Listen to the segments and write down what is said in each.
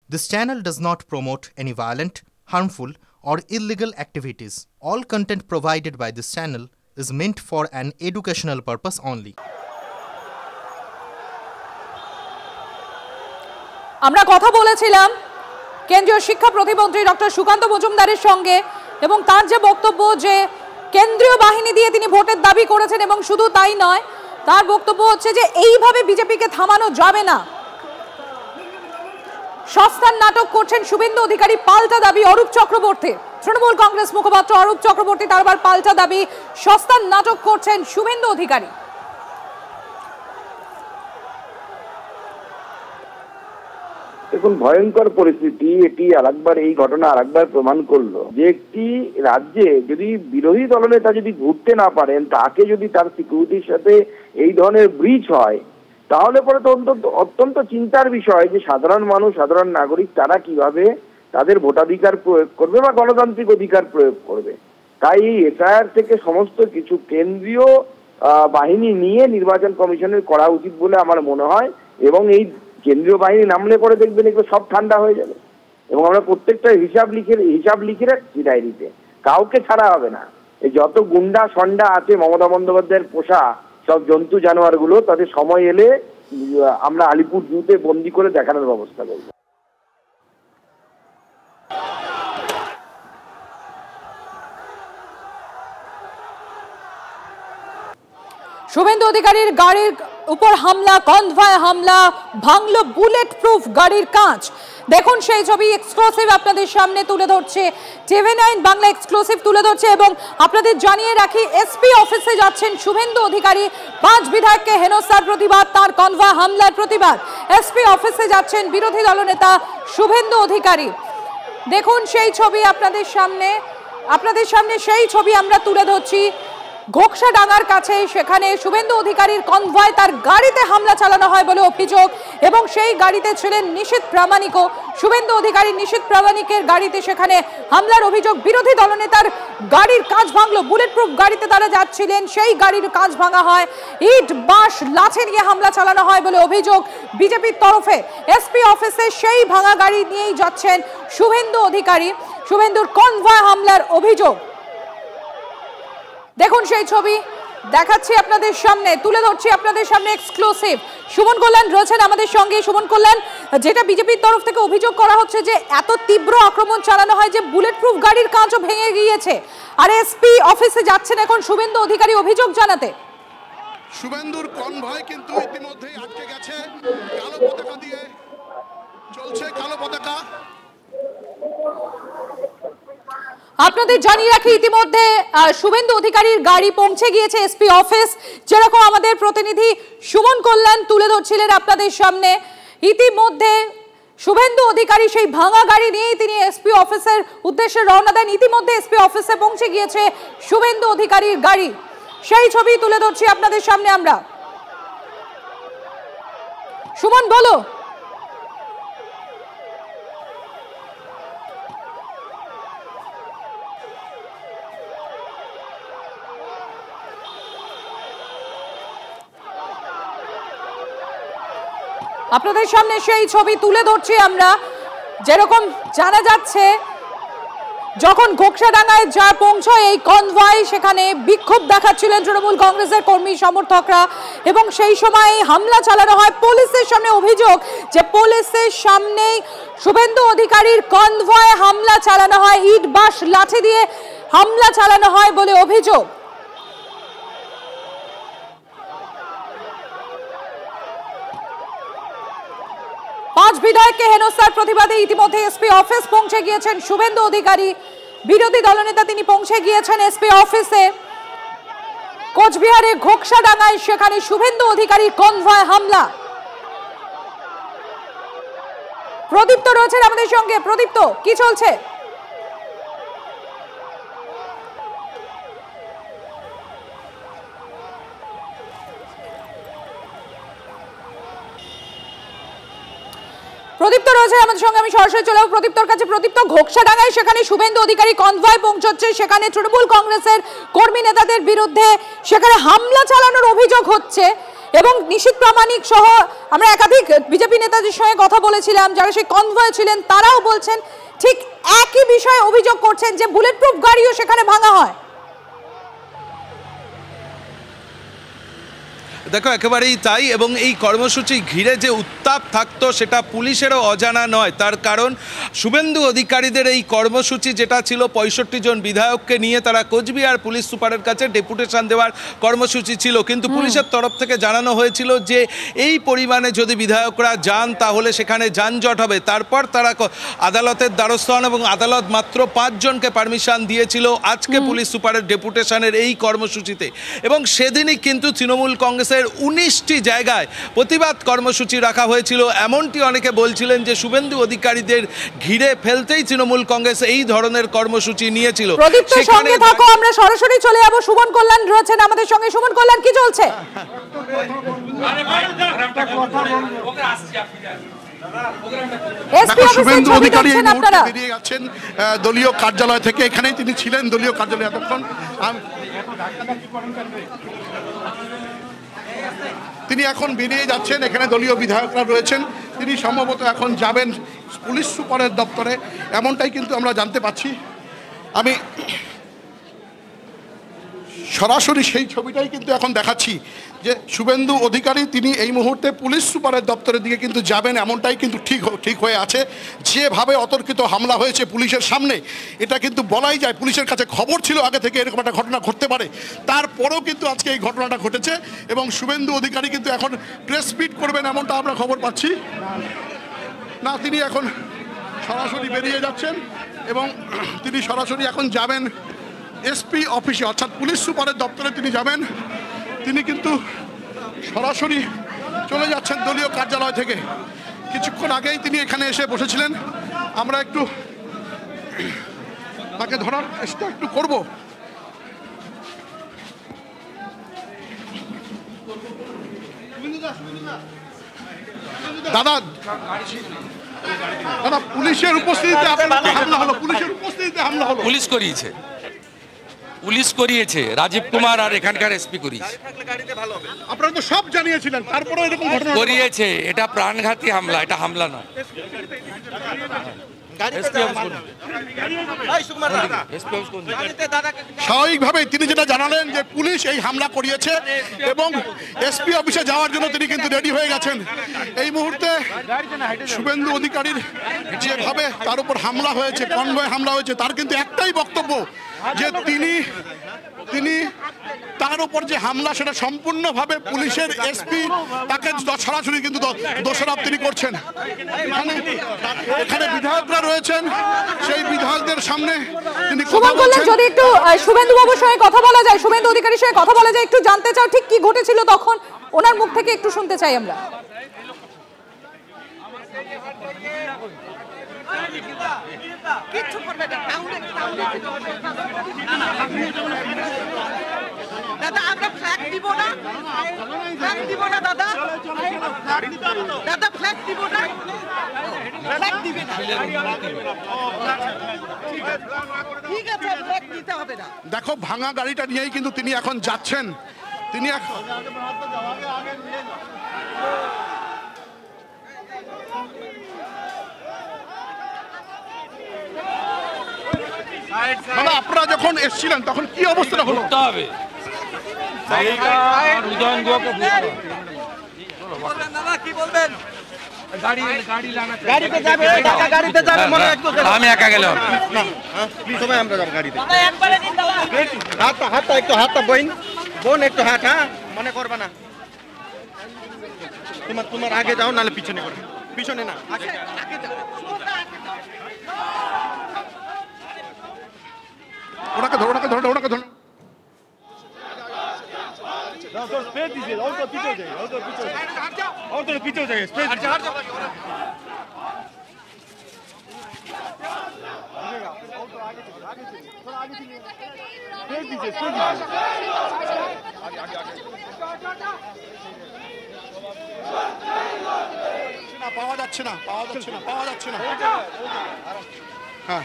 This channel does not promote any violent, harmful, or illegal activities. All content provided by this channel is meant for an educational purpose only. আমরা কথা বলেছিলাম কেন্দ্রীয় শিক্ষা প্রতিমন্ত্রী doctor Sukanta মজুমদারের সঙ্গে এবং তার যে বক্তব্য যে কেন্দ্রীয় বাহিনী দিয়ে তিনি ভোটের দাবি করেছেন এবং শুধু তাই নয় তার বক্তব্য হচ্ছে যে এইভাবে বিজেপিকে থামানো যাবে না। সস্তার নাটক করছেন শুভেন্দু অধিকারী, পাল্টা দাবি অরূপ চক্রবর্তী। তৃণমূল কংগ্রেস মুখপাত্র অরূপ চক্রবর্তী তার আবার পাল্টা দাবি, সস্তার নাটক করছেন শুভেন্দু অধিকারী। দেখুন, ভয়ঙ্কর পরিস্থিতি। এটি আরেকবার, এই ঘটনা আরেকবার প্রমাণ করলো যে একটি রাজ্যে যদি বিরোধী দলনেতা যদি ঘুরতে না পারেন, তাকে যদি তার সিকিউরিটির সাথে এই ধরনের ব্রিচ হয়, তাহলে পরে তো অত্যন্ত চিন্তার বিষয় যে সাধারণ মানুষ, সাধারণ নাগরিক তারা কিভাবে তাদের ভোটাধিকার প্রয়োগ করবে বা গণতান্ত্রিক অধিকার প্রয়োগ করবে। তাই এসআইআর থেকে সমস্ত কিছু কেন্দ্রীয় বাহিনী নিয়ে নির্বাচন কমিশনের করা উচিত বলে আমার মনে হয়। এবং এই কেন্দ্রীয় বাহিনী নামলে পরে দেখবেন এগুলো সব ঠান্ডা হয়ে যাবে। এবং আমরা প্রত্যেকটা হিসাব লিখে রাখছি ডায়েরিতে, কাউকে ছাড়া হবে না। এই যত গুন্ডা সন্ডা আছে মমতা বন্দ্যোপাধ্যায়ের পোষা সব জন্তু জানোয়ার গুলো, তাদের সময় এলে আমরা আলিপুর জুতে বন্দি করে দেখানোর ব্যবস্থা করব। শুভেন্দু অধিকারীর গাড়ির উপর হামলা, কনভয় হামলা, ভাঙলো বুলেট প্রুফ গাড়ির কাঁচ। দেখুন সেই ছবি এক্সক্লুসিভ আপনাদের সামনে তুলে ধরছে TV9 বাংলা, এক্সক্লুসিভ তুলে ধরছে। এবং আপনাদের জানিয়ে রাখি, এসপি অফিসে যাচ্ছেন শুভেন্দু অধিকারী। 5 বিধায়ককে হেনস্থার প্রতিবাদ, তার কনভয় হামলার প্রতিবাদ। এসপি অফিসে যাচ্ছেন বিরোধী দলনেতা শুভেন্দু অধিকারী। দেখুন সেই ছবি আপনাদের সামনে সেই ছবি আমরা তুলে ধরছি। ঘোকসাডাঙ্গার কাছে সেখানে শুভেন্দু অধিকারীর কনভয়, তার গাড়িতে হামলা চালানো হয় বলে অভিযোগ। এবং সেই গাড়িতে ছিলেন নিশীথ প্রামাণিকও। শুভেন্দু অধিকারী নিশীথ প্রামাণিকের গাড়িতে সেখানে হামলার অভিযোগ। বিরোধী দলনেতার গাড়ির কাঁচ ভাঙলো, বুলেট প্রুফ গাড়িতে তারা যাচ্ছিলেন, সেই গাড়ির কাঁচ ভাঙা হয়। ইট বাঁশ লাঠি নিয়ে হামলা চালানো হয় বলে অভিযোগ বিজেপির তরফে। এসপি অফিসে সেই ভাঙা গাড়ি নিয়েই যাচ্ছেন শুভেন্দু অধিকারী। শুভেন্দুর কনভয় হামলার অভিযোগ। দেখুন সেই ছবি দেখাচ্ছি আপনাদের সামনে, তুলে ধরছি আপনাদের সামনে এক্সক্লুসিভ। সুমন কল্যাণ রয়েছেন আমাদের সঙ্গে। সুমন কল্যাণ, যেটা বিজেপির তরফ থেকে অভিযোগ করা হচ্ছে যে এত তীব্র আক্রমণ চালানো হয় যে বুলেট প্রুফ গাড়ির কাঁচও ভেঙে গিয়েছে, আর এসপি অফিসে যাচ্ছেন এখন শুভেন্দু অধিকারী অভিযোগ জানাতে। শুভেন্দুর কনভয় কিন্তু ইতিমধ্যেই আটকে গেছে, কালো পতাকা দিয়ে চলছে, কালো পতাকা। আপনাদের জানিয়ে রাখি, ইতিমধ্যে শুভেন্দু অধিকারীর গাড়ি পৌঁছে গিয়েছে এসপি অফিস, যেরকম আমাদের প্রতিনিধি সুমন কল্যাণ তুলে ধরছিলেন আপনাদের সামনে। ইতিমধ্যে শুভেন্দু অধিকারী সেই ভাঙা গাড়ি নিয়েই তিনি এসপি অফিসের উদ্দেশ্যে রওনা দেন। ইতিমধ্যে এসপি অফিসে পৌঁছে গিয়েছে শুভেন্দু অধিকারীর গাড়ি, সেই ছবি তুলে ধরছি আপনাদের সামনে আমরা। সুমন বলো। আপনাদের সামনে সেই ছবি তুলে ধরছি আমরা। যেরকম জানা যাচ্ছে, যখন ঘোকসাডাঙ্গায় যা পৌঁছয় এই কনভয়, সেখানে বিক্ষোভ দেখাচ্ছিলেন তৃণমূল কংগ্রেসের কর্মী সমর্থকরা এবং সেই সময় হামলা চালানো হয় পুলিশের সামনে। অভিযোগ যে পুলিশের সামনেই শুভেন্দু অধিকারীর কনভয় হামলা চালানো হয়, ইট বাঁশ লাঠি দিয়ে হামলা চালানো হয় বলে অভিযোগ। পাঁচ বিধায়ককে হেনস্থার প্রতিবাদে ইতিমধ্যে এসপি অফিস পৌঁছে গিয়েছেন শুভেন্দু অধিকারী। বিরোধী দলনেতা তিনি পৌঁছে গিয়েছেন এসপি অফিসে। কোচবিহারে ঘোকসাডাঙ্গায় সেখানে শুভেন্দু অধিকারীর কনভয় হামলা। প্রদীপ্ত রয়েছেন আমাদের সঙ্গে। প্রদীপ্ত, কি চলছে? প্রদীপ্ত রয়েছে আমাদের সঙ্গে, আমি সরাসরি চলে যাবো প্রদীপ্তর কাছে। প্রদীপ্ত, ঘোকসাডাঙ্গায় সেখানে শুভেন্দু অধিকারী কনভয় পৌঁছচ্ছে, সেখানে তৃণমূল কংগ্রেসের কর্মী নেতাদের বিরুদ্ধে সেখানে হামলা চালানোর অভিযোগ হচ্ছে এবং নিশীথ প্রামাণিক সহ আমরা একাধিক বিজেপি নেতাদের সঙ্গে কথা বলেছিলাম, যারা সেই কনভয়ে ছিলেন, তারাও বলছেন ঠিক একই বিষয়ে অভিযোগ করছেন যে বুলেট প্রুফ গাড়িও সেখানে ভাঙা হয়। দেখো একেবারেই তাই, এবং এই কর্মসূচি ঘিরে যে উত্তাপ থাকতো সেটা পুলিশেরও অজানা নয়। তার কারণ শুভেন্দু অধিকারীদের এই কর্মসূচি যেটা ছিল 65 জন বিধায়ককে নিয়ে তারা কোচবিহার পুলিশ সুপারের কাছে ডেপুটেশন দেওয়ার কর্মসূচি ছিল, কিন্তু পুলিশের তরফ থেকে জানানো হয়েছিল যে এই পরিমাণে যদি বিধায়করা যান তাহলে সেখানে যানজট হবে। তারপর তারা আদালতের দ্বারস্থ হন এবং আদালত মাত্র 5 জনকে পারমিশন দিয়েছিল আজকে পুলিশ সুপারের ডেপুটেশনের এই কর্মসূচিতে। এবং সেদিনই কিন্তু তৃণমূল কংগ্রেসের 19টি জায়গায় প্রতিবাদ কর্মসূচি রাখা হয়েছিল। এমনটি অনেকে বলছিলেন যে শুভেন্দু অধিকারীদের ঘিরে ফেলতেই তৃণমূল কংগ্রেস এই ধরনের কর্মসূচি নিয়েছিল। সঙ্গে থাকো, আমরা সরাসরি চলে যাব। সুমন কল্যাণ রয়েছেন আমাদের সঙ্গে। সুমন কল্যাণ, কি চলছে? শুভেন্দু অধিকারী বেরিয়ে যাচ্ছেন দলীয় কার্যালয় থেকে। এখানেই তিনি ছিলেন দলীয় কার্যালয়ে এতক্ষণ। তিনি এখন বেরিয়ে যাচ্ছেন, এখানে দলীয় বিধায়করা রয়েছেন, তিনি সম্ভবত এখন যাবেন পুলিশ সুপারের দপ্তরে, এমনটাই কিন্তু আমরা জানতে পাচ্ছি। আমি সরাসরি সেই ছবিটাই কিন্তু এখন দেখাচ্ছি যে শুভেন্দু অধিকারী তিনি এই মুহূর্তে পুলিশ সুপারের দপ্তরের দিকে কিন্তু যাবেন, এমনটাই কিন্তু ঠিক হয়ে আছে। যেভাবে অতর্কিত হামলা হয়েছে পুলিশের সামনে, এটা কিন্তু বলাই যায় পুলিশের কাছে খবর ছিল আগে থেকে এরকম একটা ঘটনা ঘটতে পারে, তারপরেও কিন্তু আজকে এই ঘটনাটা ঘটেছে। এবং শুভেন্দু অধিকারী কিন্তু এখন প্রেস মিট করবেন এমনটা আমরা খবর পাচ্ছি না, তিনি এখন সরাসরি বেরিয়ে যাচ্ছেন এবং তিনি সরাসরি এখন যাবেন এসপি অফিসে, অর্থাৎ পুলিশ সুপারের দপ্তরে তিনি যাবেন। তিনি কিন্তু সরাসরি চলে যাচ্ছেন দলীয় কার্যালয় থেকে। কিছুক্ষণ আগেই তিনি এখানে এসে বসেছিলেন। আমরা একটু তাকে ধরার চেষ্টা একটু করব। দাদা দাদা পুলিশের উপস্থিতিতে হামলা হলো, পুলিশের উপস্থিতিতে হামলা হলো। পুলিশ করিয়েছে, রাজীব কুমার আর এখানকার এসপি করিয়েছে। আপনারা তো সব জানিয়েছিলেন, তারপরে এরকম ঘটনা করিয়েছে। এটা প্রাণঘাতী হামলা, এটা হামলা নয়। স্বাভাবিকভাবে তিনি যেটা জানালেন যে পুলিশ এই হামলা করিয়েছে এবং এসপি অফিসে যাওয়ার জন্য তিনি কিন্তু রেডি হয়ে গেছেন। এই মুহূর্তে শুভেন্দু অধিকারীর যেভাবে তার উপর হামলা হয়েছে, কনভয়ে হামলা হয়েছে, তার কিন্তু একটাই বক্তব্য যে তিনি তার উপর যে হামলা সেটা সম্পূর্ণভাবে পুলিশের এসপি তাকে সরাসরি কিন্তু দোষারোপ তিনি করছেন। এখানে বিধায়করা রয়েছেন, সেই বিধায়কদের সামনে তিনি সুমন কল্যাণ, যদি একটু শুভেন্দু বাবুর সঙ্গে কথা বলা যায়, শুভেন্দু অধিকারীর সঙ্গে কথা বলা যায়, একটু জানতে চাও ঠিক কি ঘটেছিল তখন, ওনার মুখ থেকে একটু শুনতে চাই আমরা। কিচ্ছু করবে না দাদা, আমরা ফ্ল্যাগ দিব না, ফ্ল্যাগ দিব না দাদা, দাদা ফ্ল্যাগ দিব না, ফ্ল্যাগ দিবে না, ঠিক আছে ফ্ল্যাগ দিতে হবে না। দেখো ভাঙা গাড়িটা নিয়েই কিন্তু তিনি এখন যাচ্ছেন। তিনি এখন আপনারা যখন এসেছিলেন তখন কি অবস্থাটা হলো? আমি একা গেলাম, হাতটা বোন একটু হাত, হ্যাঁ মনে করবে না। তোমার আগে যাও, নাহলে পিছনে করবে, পিছনে না ওনাকে ধরো, ওনাকে ধরো, ওনাকে ধরো। পাওয়া যাচ্ছে না, পাওয়া যাচ্ছে না, পাওয়া যাচ্ছে না। হ্যাঁ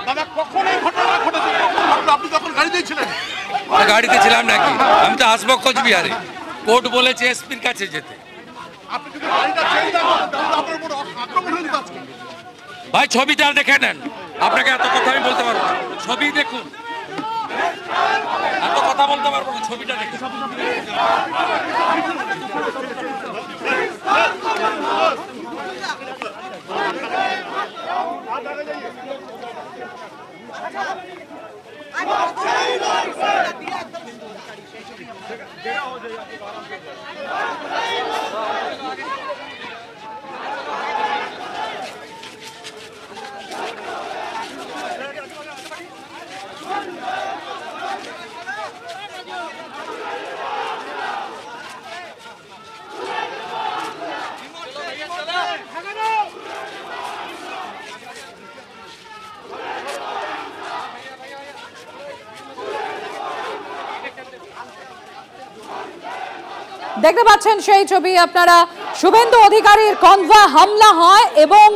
দাদা কখন এই ঘটনা ঘটেছে? আপনি তখন গাড়িতেই ছিলেন? গাড়িতে ছিলাম নাকি, আমি তো আসবো কোচবিহারে, কোর্ট বলেছে এসপির কাছে যেতে। আপনি যদি গাড়িটা ছেড়ে দেন তাহলে আপনার উপর আক্রমণ হয়ে যেত আজকে। ভাই ছবিটা দেখে নেন, আপনাকে এত কথা আমি বলতে পারবো না, ছবি দেখুন, এত কথা বলতে পারবো না, ছবিটা দেখুন। দেখতে পাচ্ছেন সেই ছবি আপনারা, শুভেন্দু অধিকারীর কনভয় হামলা হয় এবং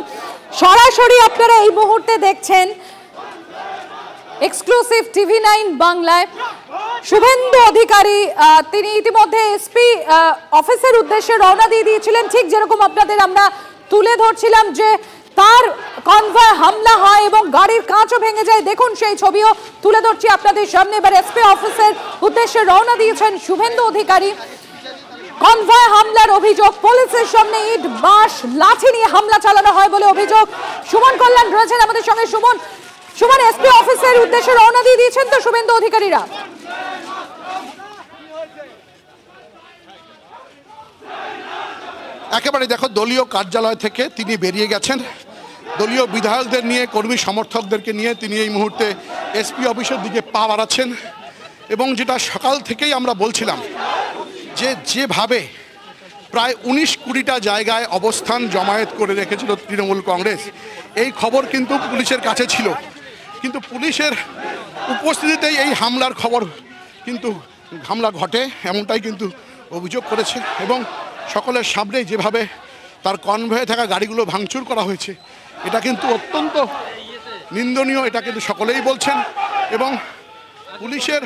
সরাসরি আপনারা এই মুহূর্তে দেখছেন এক্সক্লুসিভ টিভি9 বাংলায়। শুভেন্দু অধিকারী তিনি ইতিমধ্যে এসপি অফিসের উদ্দেশ্যে রওনা দিয়ে দিয়েছিলেন, ঠিক যেরকম আপনাদের আমরা তুলে ধরছিলাম যে তার কনভয় হামলা হয় এবং গাড়ির কাঁচও ভেঙে যায়। দেখুন সেই ছবিও তুলে ধরছি আপনাদের সামনে। এবার এসপি অফিসের উদ্দেশ্যে রওনা দিয়েছেন শুভেন্দু অধিকারী। কনভয় হামলার অভিযোগ, পুলিশের সামনে ইট বাঁশ লাঠি নিয়ে হামলা চালানো হয় বলে অভিযোগ। সুমন কল্যাণ রয়েছেন আমাদের সঙ্গে। সুমন, এসপি অফিসের উদ্দেশ্যে রওনা দিয়ে দিয়েছেন তো শুভেন্দু অধিকারীরা? একেবারে দেখো, দলীয় কার্যালয় থেকে তিনি বেরিয়ে গেছেন, দলীয় বিধায়কদের নিয়ে, কর্মী সমর্থকদেরকে নিয়ে তিনি এই মুহূর্তে এসপি অফিসের দিকে পা বাড়াচ্ছেন। এবং যেটা সকাল থেকেই আমরা বলছিলাম যে যেভাবে প্রায় 19-20টা জায়গায় অবস্থান জমায়েত করে রেখেছিল তৃণমূল কংগ্রেস, এই খবর কিন্তু পুলিশের কাছে ছিল, কিন্তু পুলিশের উপস্থিতিতেই এই হামলার খবর কিন্তু হামলা ঘটে, এমনটাই কিন্তু অভিযোগ করেছে। এবং সকলের সামনেই যেভাবে তার কনভয়ে থাকা গাড়িগুলো ভাঙচুর করা হয়েছে, এটা কিন্তু অত্যন্ত নিন্দনীয়, এটা কিন্তু সকলেই বলছেন। এবং পুলিশের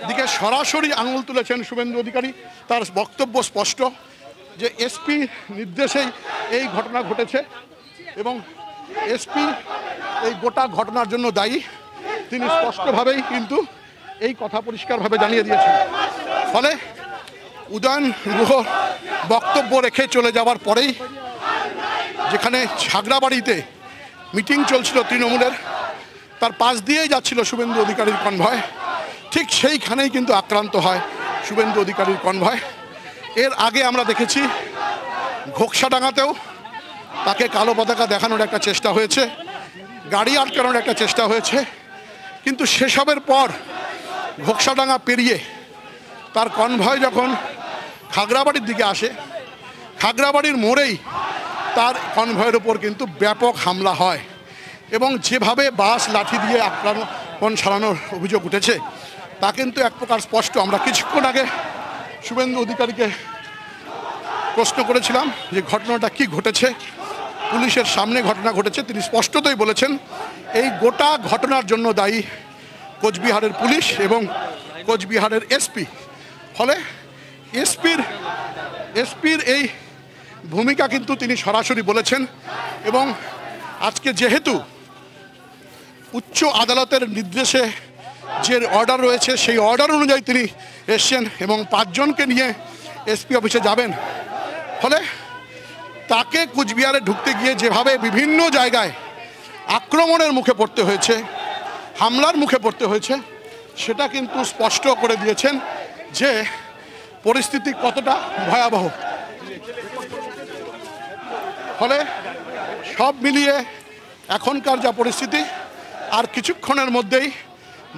দিকে সরাসরি আঙুল তুলেছেন শুভেন্দু অধিকারী। তার বক্তব্য স্পষ্ট যে এসপি নির্দেশেই এই ঘটনা ঘটেছে এবং এসপি এই গোটা ঘটনার জন্য দায়ী। তিনি স্পষ্টভাবেই কিন্তু এই কথা পরিষ্কারভাবে জানিয়ে দিয়েছেন। ফলে উদয়ন গুহ বক্তব্য রেখে চলে যাওয়ার পরেই, যেখানে ঝাগড়াবাড়িতে মিটিং চলছিল তৃণমূলের, তার পাশ দিয়েই যাচ্ছিল শুভেন্দু অধিকারীর কনভয়, ঠিক সেইখানেই কিন্তু আক্রান্ত হয় শুভেন্দু অধিকারীর কনভয়। এর আগে আমরা দেখেছি ঘোকসাডাঙ্গাতেও তাকে কালো পতাকা দেখানোর একটা চেষ্টা হয়েছে, গাড়ি আটকানোর একটা চেষ্টা হয়েছে, কিন্তু সেসবের পর ঘোকসাডাঙ্গা পেরিয়ে তার কনভয় যখন খাগড়াবাড়ির দিকে আসে, খাগড়াবাড়ির মোড়েই তার কনভয়ের ওপর কিন্তু ব্যাপক হামলা হয় এবং যেভাবে বাস লাঠি দিয়ে আক্রমণ চালানোর অভিযোগ উঠেছে তা কিন্তু এক প্রকার স্পষ্ট। আমরা কিছুক্ষণ আগে শুভেন্দু অধিকারীকে প্রশ্ন করেছিলাম যে ঘটনাটা কি ঘটেছে, পুলিশের সামনে ঘটনা ঘটেছে। তিনি স্পষ্টতই বলেছেন এই গোটা ঘটনার জন্য দায়ী কোচবিহারের পুলিশ এবং কোচবিহারের এসপি। ফলে এসপির এই ভূমিকা কিন্তু তিনি সরাসরি বলেছেন। এবং আজকে যেহেতু উচ্চ আদালতের নির্দেশে যে অর্ডার রয়েছে, সেই অর্ডার অনুযায়ী তিনি এসছেন এবং 5 জনকে নিয়ে এসপি অফিসে যাবেন। ফলে তাকে কুচবিহারে ঢুকতে গিয়ে যেভাবে বিভিন্ন জায়গায় আক্রমণের মুখে পড়তে হয়েছে, হামলার মুখে পড়তে হয়েছে, সেটা কিন্তু স্পষ্ট করে দিয়েছেন যে পরিস্থিতি কতটা ভয়াবহ। ফলে সব মিলিয়ে এখনকার যা পরিস্থিতি, আর কিছুক্ষণের মধ্যেই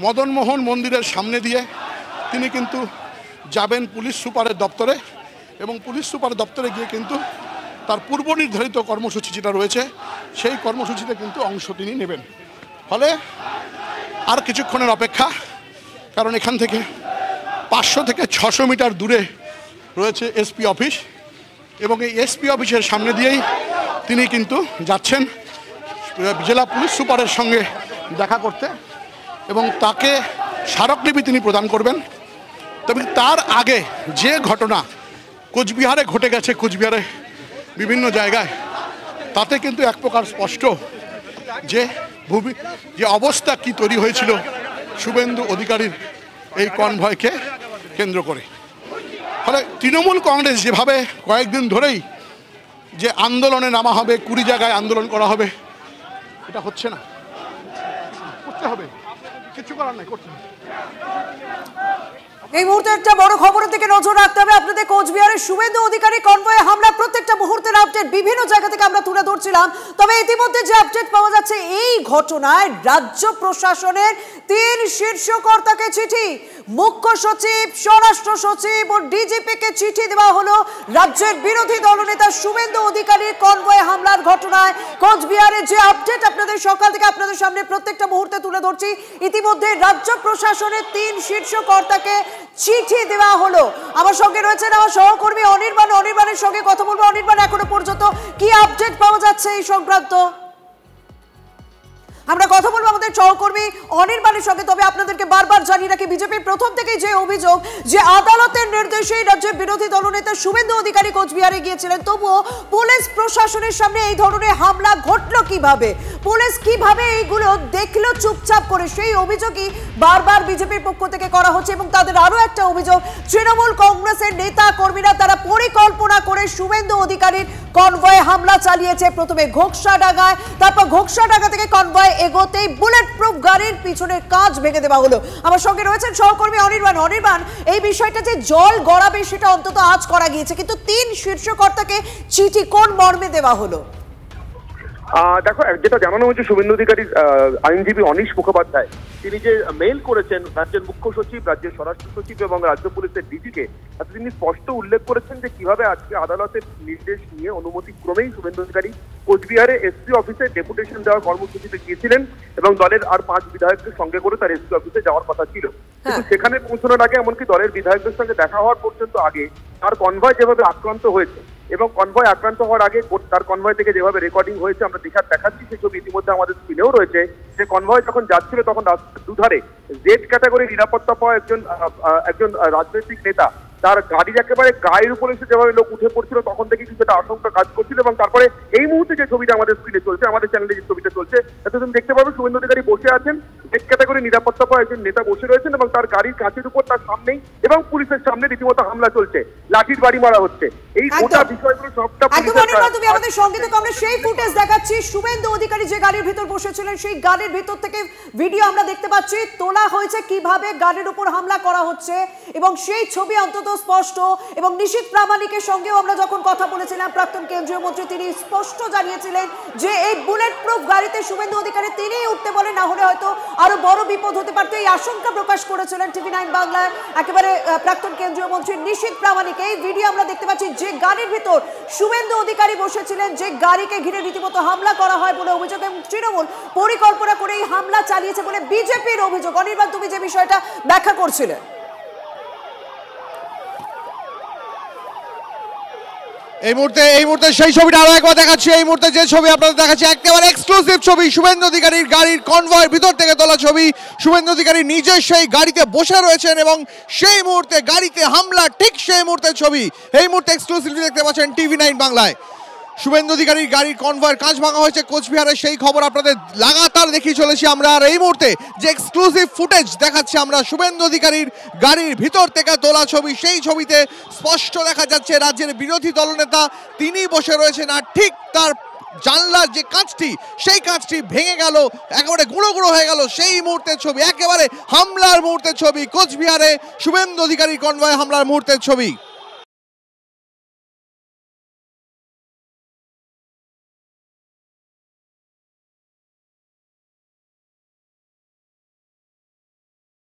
মদনমোহন মন্দিরের সামনে দিয়ে তিনি কিন্তু যাবেন পুলিশ সুপারের দপ্তরে এবং পুলিশ সুপারের দপ্তরে গিয়ে কিন্তু তার পূর্ব নির্ধারিত কর্মসূচি যেটা রয়েছে সেই কর্মসূচিতে কিন্তু অংশ তিনি নেবেন। ফলে আর কিছুক্ষণের অপেক্ষা, কারণ এখান থেকে 500 থেকে 600 মিটার দূরে রয়েছে এসপি অফিস, এবং এই এসপি অফিসের সামনে দিয়েই তিনি কিন্তু যাচ্ছেন জেলা পুলিশ সুপারের সঙ্গে দেখা করতে, এবং তাকে স্মারকলিপি তিনি প্রদান করবেন। তবে তার আগে যে ঘটনা কোচবিহারে ঘটে গেছে, কোচবিহারে বিভিন্ন জায়গায়, তাতে কিন্তু এক প্রকার স্পষ্ট যে যে অবস্থা কি তৈরি হয়েছিল শুভেন্দু অধিকারীর এই কনভয়কে কেন্দ্র করে। ফলে তৃণমূল কংগ্রেস যেভাবে কয়েকদিন ধরেই যে আন্দোলনে নামা হবে, 20 জায়গায় আন্দোলন করা হবে, এটা হচ্ছে না, করতে হবে, কিছু করার নাই, করতে হবে। এই মুহূর্তে একটা বড় খবরের দিকে নজর রাখতে হবে আপনাদের। কোচবিহারের শুভেন্দু অধিকারী কনভয়ে হামলা, প্রত্যেকটা মুহূর্তের আপডেট বিভিন্ন জায়গা থেকে আমরা তুলে ধরছিলাম। তবে ইতিমধ্যে যে আপডেট পাওয়া যাচ্ছে, এই ঘটনায় রাজ্য প্রশাসনের 3 শীর্ষ কর্তাকে চিঠি, মুখ্য সচিব, স্বরাষ্ট্র সচিব ও ডিজিপিকে চিঠি দেওয়া হলো রাজ্যের বিরোধী দলনেতা শুভেন্দু অধিকারীর কনভয়ে হামলার ঘটনায়। কোচবিহারের যে আপডেট আপনাদের সকাল থেকে আপনাদের সামনে প্রত্যেকটা মুহূর্তে তুলে ধরছি, ইতিমধ্যে রাজ্য প্রশাসনের 3 শীর্ষ কর্তাকে চিঠি দেওয়া হলো। আমার সঙ্গে রয়েছেন আমার সহকর্মী অনির্বাণ, অনির্বাণের সঙ্গে কথা বলবো। অনির্বাণ, এখনো পর্যন্ত কি আপডেট পাওয়া যাচ্ছে এই সংক্রান্ত? আমরা কথা বলবো আমাদের সহকর্মী অনির্বাণের সঙ্গে। তবে আপনাদেরকে বারবার জানিয়ে রাখি, বিজেপির প্রথম থেকেই যে অভিযোগ যে আদালতের নির্দেশেই রাজ্যের বিরোধী দলনেতা শুভেন্দু অধিকারী কোচবিহারে গিয়েছিলেন, তবুও পুলিশ প্রশাসনের সামনে এই ধরনের হামলা ঘটলো কিভাবে, পুলিশ কিভাবে এইগুলো দেখলো চুপচাপ করে, সেই অভিযোগই বারবার বিজেপির পক্ষ থেকে করা হচ্ছে। এবং তাদের আরো একটা অভিযোগ, তৃণমূল কংগ্রেসের নেতা কর্মীরা তারা পরিকল্পনা করে শুভেন্দু অধিকারীর কনভয়ে হামলা চালিয়েছে। প্রথমে ঘোকসাডাঙ্গায়, তারপর ঘোকসাডাঙ্গা থেকে কনভয় এগোতেই বুলেট প্রুফ গাড়ির পিছনের কাঁচ ভেঙে দেওয়া হলো। আমার সঙ্গে রয়েছেন সহকর্মী অনির্বাণ। অনির্বাণ, এই বিষয়টা যে জল গড়াবে সেটা অন্তত আজ করা গিয়েছে, কিন্তু 3 শীর্ষ কর্তাকে চিঠি কোন মর্মে দেওয়া হলো? দেখো, যেটা জানানো হয়েছে, শুভেন্দু অধিকারীর আইনজীবী অনিশ মুখোপাধ্যায় তিনি যে মেইল করেছেন রাজ্যের মুখ্য সচিব, রাজ্যের স্বরাষ্ট্র সচিব এবং রাজ্য পুলিশের ডিজিকে, তাতে তিনি স্পষ্ট উল্লেখ করেছেন যে কিভাবে আজকে আদালতের নির্দেশ নিয়ে অনুমতি ক্রমেই শুভেন্দু অধিকারী কোচবিহারে এসপি অফিসে ডেপুটেশন দেওয়ার কর্মসূচিতে গিয়েছিলেন এবং দলের আর 5 বিধায়ককে সঙ্গে করে তার এসপি অফিসে যাওয়ার কথা ছিল। কিন্তু সেখানে পৌঁছানোর আগে, এমনকি দলের বিধায়কদের সঙ্গে দেখা হওয়ার পর্যন্ত আগে, তার কনভয় যেভাবে আক্রান্ত হয়েছে এবং কনভয় আক্রান্ত হওয়ার আগে তার কনভয় থেকে যেভাবে রেকর্ডিং হয়েছে আমরা দেখাচ্ছি, সেই ছবি ইতিমধ্যে আমাদের স্ক্রিনেও রয়েছে, যে কনভয় যখন যাচ্ছিল তখন রাস্তার দুধারে জেড ক্যাটাগরি নিরাপত্তা পাওয়া একজন রাজনৈতিক নেতা তার গাড়ির একেবারে গায়ের উপরে এসে যেভাবে লোক উঠে পড়ছিল, তখন থেকে কিন্তু এটা আশঙ্কা কাজ করছিল। এবং তারপরে এই মুহূর্তে যে ছবিটা আমাদের স্ক্রিনে চলছে, আমাদের চ্যানেলে যে ছবিটা চলছে, তাতে তুমি দেখতে পাবে শুভেন্দু অধিকারী বসে আছেন, জেড ক্যাটাগরি নিরাপত্তা পাওয়া একজন নেতা বসে রয়েছেন এবং তার গাড়ির কাঁচের উপর তার সামনেই এবং পুলিশের সামনে রীতিমতো হামলা চলছে, লাঠির বাড়ি মারা হচ্ছে। এই গোটা বিষয়গুলো সবটা তুমি আমাদের সঙ্গে থেকে আমরা সেই ফুটেজ দেখাচ্ছি। শুভেন্দু অধিকারী যে গাড়ির ভিতর বসেছিলেন, সেই গাড়ির ভিতর থেকে ভিডিও আমরা দেখতে পাচ্ছি, তোলা হয়েছে কিভাবে গাড়ির উপর হামলা করা হচ্ছে এবং সেই ছবি অন্তত স্পষ্ট। এবং নিশীথ প্রামাণিকের সঙ্গেও আমরা যখন কথা বলেছিলাম, প্রাক্তন কেন্দ্রীয় মন্ত্রী, তিনি স্পষ্ট জানিয়েছিলেন যে এই বুলেট প্রুফ গাড়িতে শুভেন্দু অধিকারী তিনিই উঠতে বলে, না হলে হয়তো আরো বড় বিপদ হতে পারত। এই আশঙ্কা প্রকাশ করেছিলেন TV9 বাংলার একেবারে প্রাক্তন কেন্দ্রীয় মন্ত্রী নিশীথ প্রামাণিক। এই ভিডিও আমরা দেখতে পাচ্ছি, যে গাড়ির ভিতর শুভেন্দু অধিকারী বসেছিলেন, যে গাড়িকে ঘিরে রীতিমতো হামলা করা হয় বলে অভিযোগ এবং তৃণমূল পরিকল্পনা করে এই হামলা চালিয়েছে বলে বিজেপির অভিযোগ। অনির্বাণ, তুমি যে বিষয়টা ব্যাখ্যা করছিলে। এই মুহূর্তে সেই ছবিটা আরো একবার দেখাচ্ছি। এই মুহূর্তে যে ছবি আপনাদের দেখাচ্ছি, একেবারে এক্সক্লুসিভ ছবি, শুভেন্দু অধিকারীর গাড়ির কনভয়ের ভিতর থেকে তোলা ছবি। শুভেন্দু অধিকারী নিজে সেই গাড়িতে বসে রয়েছেন এবং সেই মুহূর্তে গাড়িতে হামলা, ঠিক সেই মুহূর্তের ছবি এই মুহূর্তে এক্সক্লুসিভলি দেখতে পাচ্ছেন TV9 বাংলায়। শুভেন্দু অধিকারীর গাড়ির কনভয়ের কাঁচ ভাঙা হয়েছে কোচবিহারে, সেই খবর আপনাদের লাগাতার দেখিয়ে চলেছি আমরা। আর এই মুহূর্তে যে এক্সক্লুসিভ ফুটেজ দেখাচ্ছি আমরা, শুভেন্দু অধিকারীর গাড়ির ভিতর থেকে তোলা ছবি, সেই ছবিতে স্পষ্ট দেখা যাচ্ছে রাজ্যের বিরোধী দলনেতা তিনি বসে রয়েছেন, আর ঠিক তার জানলার যে কাঁচটি, সেই কাঁচটি ভেঙে গেল, একেবারে গুঁড়ো গুঁড়ো হয়ে গেল, সেই মুহূর্তের ছবি, একেবারে হামলার মুহূর্তের ছবি। কোচবিহারে শুভেন্দু অধিকারীর কনভয় হামলার মুহূর্তের ছবি।